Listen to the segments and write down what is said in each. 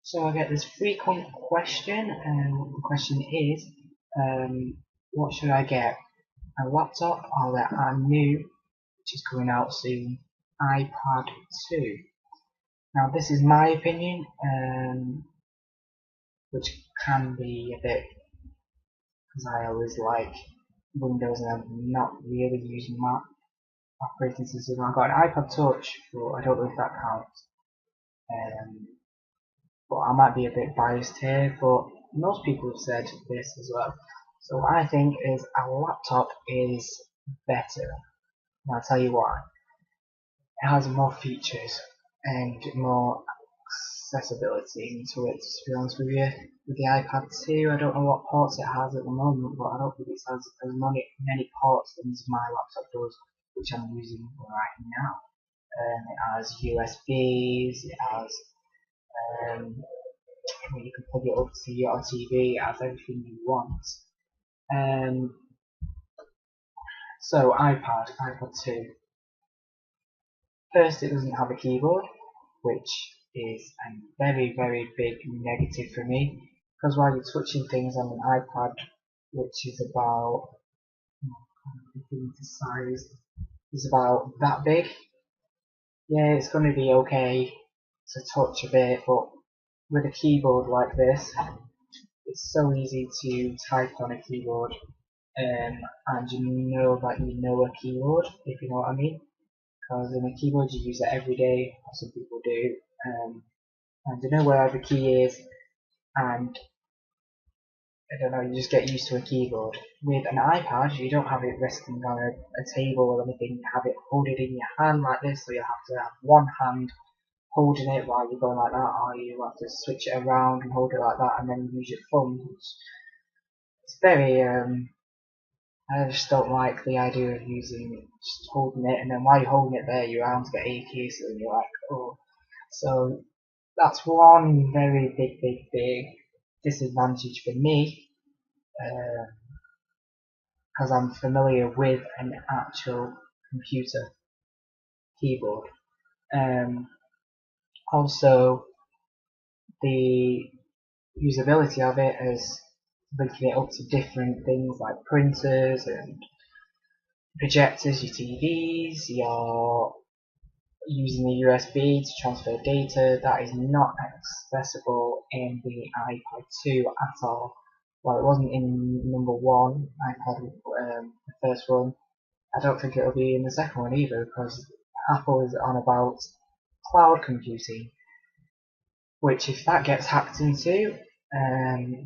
So I get this frequent question, and the question is, what should I get? A laptop or the new, which is coming out soon, iPad 2. Now this is my opinion, which can be a bit, because I always like Windows and I'm not really using Mac operating system. I've got an iPad Touch, but I don't know if that counts. Um, but I might be a bit biased here, but most people have said this as well. So what I think is a laptop is better. And I'll tell you why. It has more features and more accessibility into it, to be honest with you. With the iPad 2, I don't know what ports it has at the moment, but I don't think it has as many ports as my laptop does, which I'm using right now. It has USBs, it has you can plug it up to your TV, it has everything you want. Um, so iPad 2. First, it doesn't have a keyboard, which is a very big negative for me, because while you're touching things on an iPad, which is about, size, is about that big, yeah, it's going to be okay to touch a bit, but with a keyboard like this, it's so easy to type on a keyboard, and you know that you know a keyboard, if you know what I mean. Because in a keyboard you use it every day, or some people do, and you know where the key is, and I don't know, you just get used to a keyboard. With an iPad, you don't have it resting on a table or anything, you have it holding in your hand like this, so you have to have one hand holding it while you're going like that, or you have to switch it around and hold it like that, and then use your thumb. It's very, I just don't like the idea of using, just holding it, and then while you're holding it there, your arms get achy, so you're like, oh. So that's one very big disadvantage for me, because I'm familiar with an actual computer keyboard. Um, Also, the usability of it is linking it up to different things like printers and projectors, your TVs, your using the USB to transfer data. That is not accessible in the iPad 2 at all. Well, it wasn't in number one iPad, the first one. I don't think it'll be in the second one either, because Apple is on about cloud computing, which if that gets hacked into,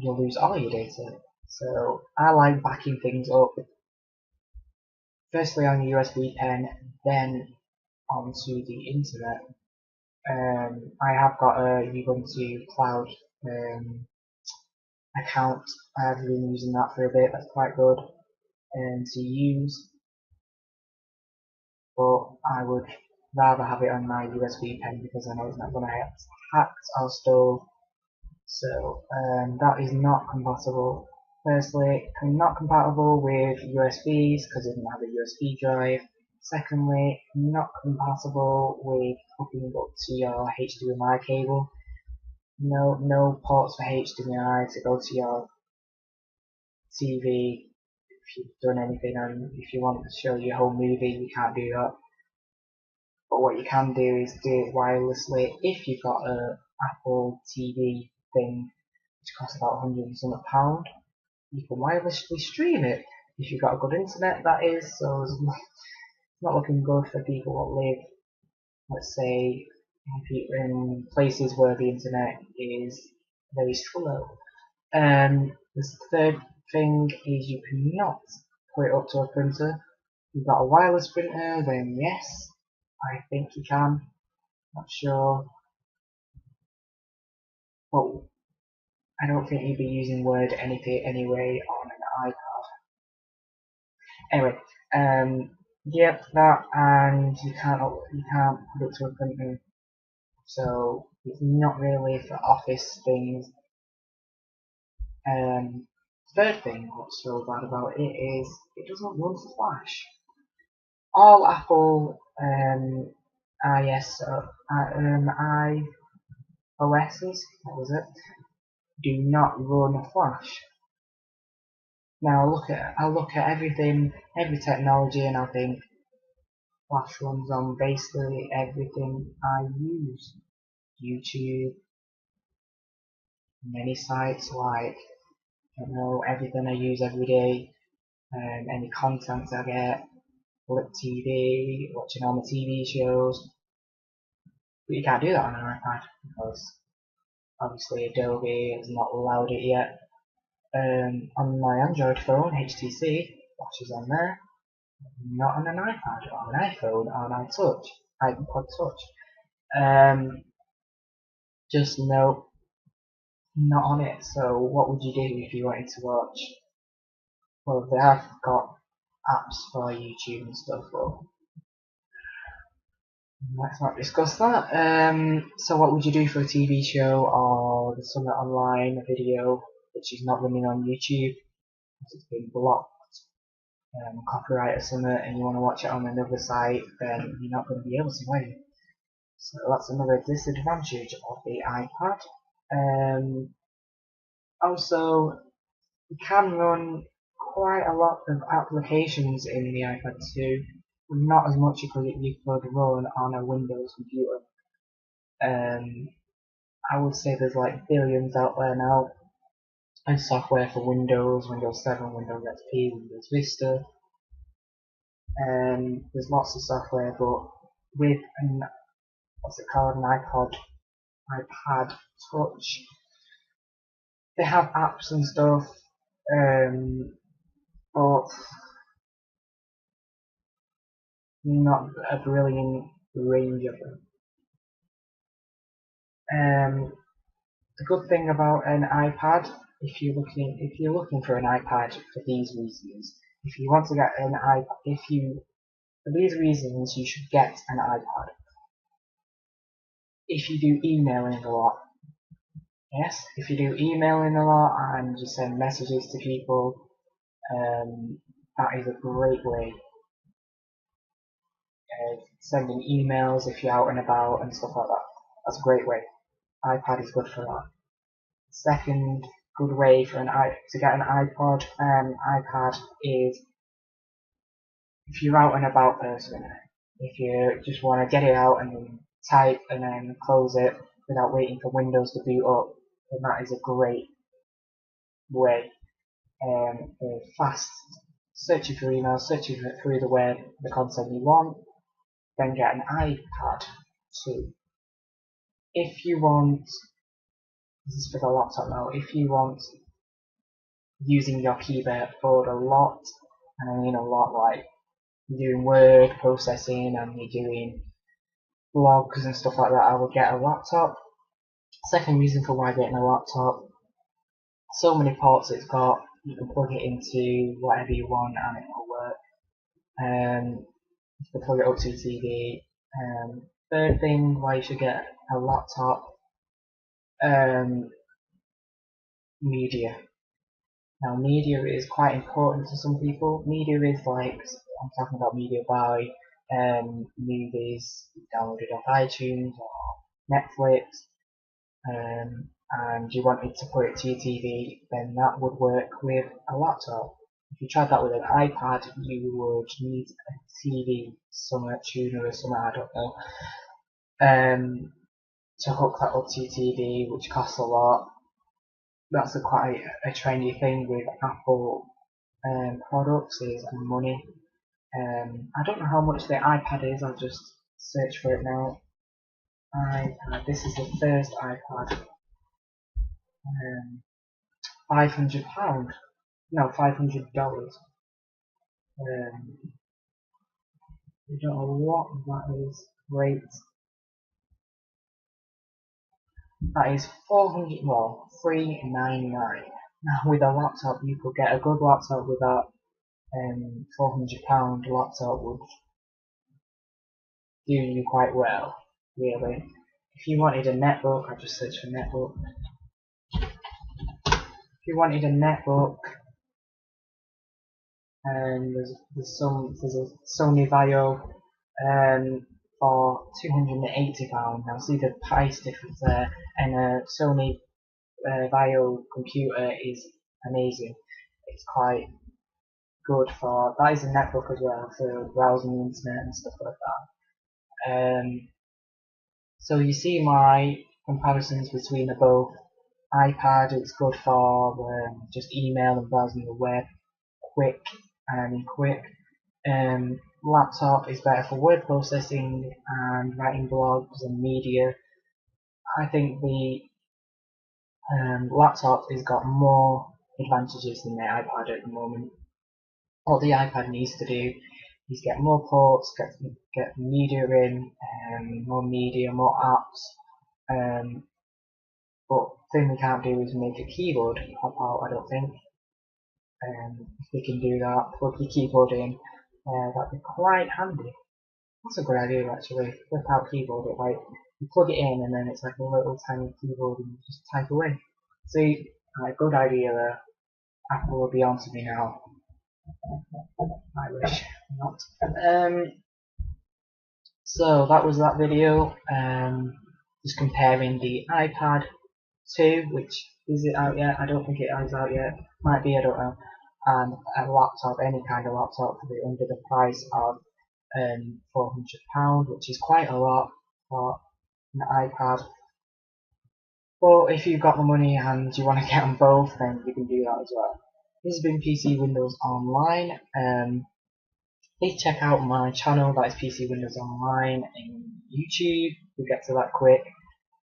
you'll lose all your data. So I like backing things up, firstly on a USB pen, then onto the internet. I have got a Ubuntu Cloud account. I have been using that for a bit. That's quite good to use, but I would rather have it on my USB pen because I know it's not going to get hacked or stolen. So that is not compatible. Firstly, not compatible with USBs because it doesn't have a USB drive. Secondly, not compatible with hooking up to your HDMI cable. No ports for HDMI to go to your TV if you've done anything, and if you want to show your whole movie you can't do that. But what you can do is do it wirelessly if you've got a Apple TV thing which costs about £100 and something. You can wirelessly stream it if you've got a good internet, that is. So it's not looking good for people that live, let's say, in places where the internet is very slow. The third thing is you cannot put it up to a printer. If you've got a wireless printer, then yes, I think you can. Not sure, but I don't think you'd be using Word anything anyway on an iPad. Anyway, yep, that, and you can't put it to a printer, so it's not really for office things. Third thing, what's so bad about it is it doesn't run Flash. All Apple IS, OSs, that was it, do not run Flash. Now I look at everything, every technology, and I think Flash runs on basically everything I use. YouTube, many sites like, I don't know, everything I use every day, any content I get, Flip TV, watching all my TV shows. But you can't do that on an iPad because obviously Adobe has not allowed it yet. On my Android phone, HTC, Flash is on there, not on an iPad or an iPhone or an iPod Touch. Just no, not on it. So what would you do if you wanted to watch? Well, they have got apps for YouTube and stuff, but let's not discuss that. So what would you do for a TV show or something online, a video which is not running on YouTube because it's been blocked, copyright or something, and you want to watch it on another site, then you're not going to be able to, are you? So that's another disadvantage of the iPad. Also, you can run quite a lot of applications in the iPad too, not as much as you could run on a Windows computer. I would say there's like billions out there now, and software for Windows, Windows 7, Windows XP, Windows Vista. There's lots of software, but with an iPad Touch, they have apps and stuff, but not a brilliant range of them. The good thing about an iPad, if you're looking for an iPad for these reasons, if you want to get an iPad, for these reasons you should get an iPad. If you do emailing a lot, yes, if you do emailing a lot and you send messages to people, that is a great way. Sending emails if you're out and about and stuff like that. That's a great way. iPad is good for that. Second good way for to get an iPad is if you're out and about person. If you just want to get it out and then type and then close it without waiting for Windows to boot up, then that is a great way. Fast searching for emails, searching through the web, the content you want, then get an iPad too. If you want, this is for the laptop now, if you want using your keyboard a lot, and I mean a lot, like you're doing word processing and you're doing blogs and stuff like that, I would get a laptop. Second reason for why getting a laptop, so many ports it's got, you can plug it into whatever you want and it will work. You can plug it up to your TV. Third thing why you should get a laptop, media. Now media is quite important to some people. Media is like, I'm talking about media by movies downloaded off iTunes or Netflix, and you wanted to put it to your TV, then that would work with a laptop. If you tried that with an iPad, you would need a TV, some tuner or something, I don't know, to hook that up to your TV, which costs a lot. That's quite a trendy thing with Apple products is money. I don't know how much the iPad is, I'll just search for it now. iPad, this is the first iPad. £500. No, $500. I don't know what that is. Great. That is 400. Well, $399. Now with a laptop, you could get a good laptop with that. £400 laptop would do you quite well, really. If you wanted a netbook, I'll just search for netbook. If you wanted a netbook, and there's a Sony Vaio, for £280. Now see the price difference there, and a Sony Vaio computer is amazing. It's quite good for, that is a netbook as well, for browsing the internet and stuff like that. So you see my comparisons between the both. iPad, it's good for just email and browsing the web, quick. Laptop is better for word processing and writing blogs and media. I think the laptop has got more advantages than the iPad at the moment. What the iPad needs to do is get more ports, get media in, more media, more apps. But the thing we can't do is make a keyboard pop out, I don't think. If we can do that, plug your keyboard in, that'd be quite handy. That's a good idea actually. Flip out keyboard, it like you plug it in and then it's like a little tiny keyboard and you just type away. See, good idea there. Apple will be on to me now. I wish not. So that was that video. Just comparing the iPad 2, which is it out yet? I don't think it is out yet. Might be, I don't know. And a laptop, any kind of laptop, for under the price of £400, which is quite a lot for an iPad. But if you've got the money and you want to get them both, then you can do that as well. This has been PC Windows Online. Please check out my channel, that is PC Windows Online, in YouTube. We'll get to that quick.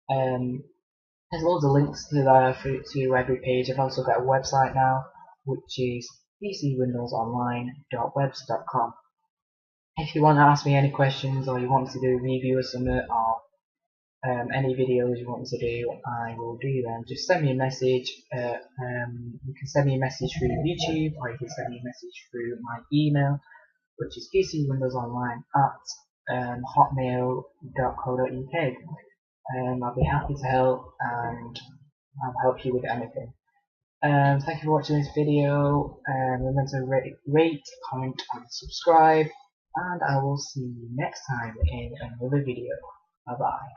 There's loads of links to there to every page. I've also got a website now, which is pcwindowsonline.webs.com. If you want to ask me any questions, or you want to do a review of something, or any videos you want me to do, I will do them. Just send me a message. You can send me a message through YouTube, or you can send me a message through my email, which is pcwindowsonline@hotmail.co.uk. I'll be happy to help, and I'll help you with anything. Thank you for watching this video. Remember to rate, comment, and subscribe, and I will see you next time in another video. Bye bye.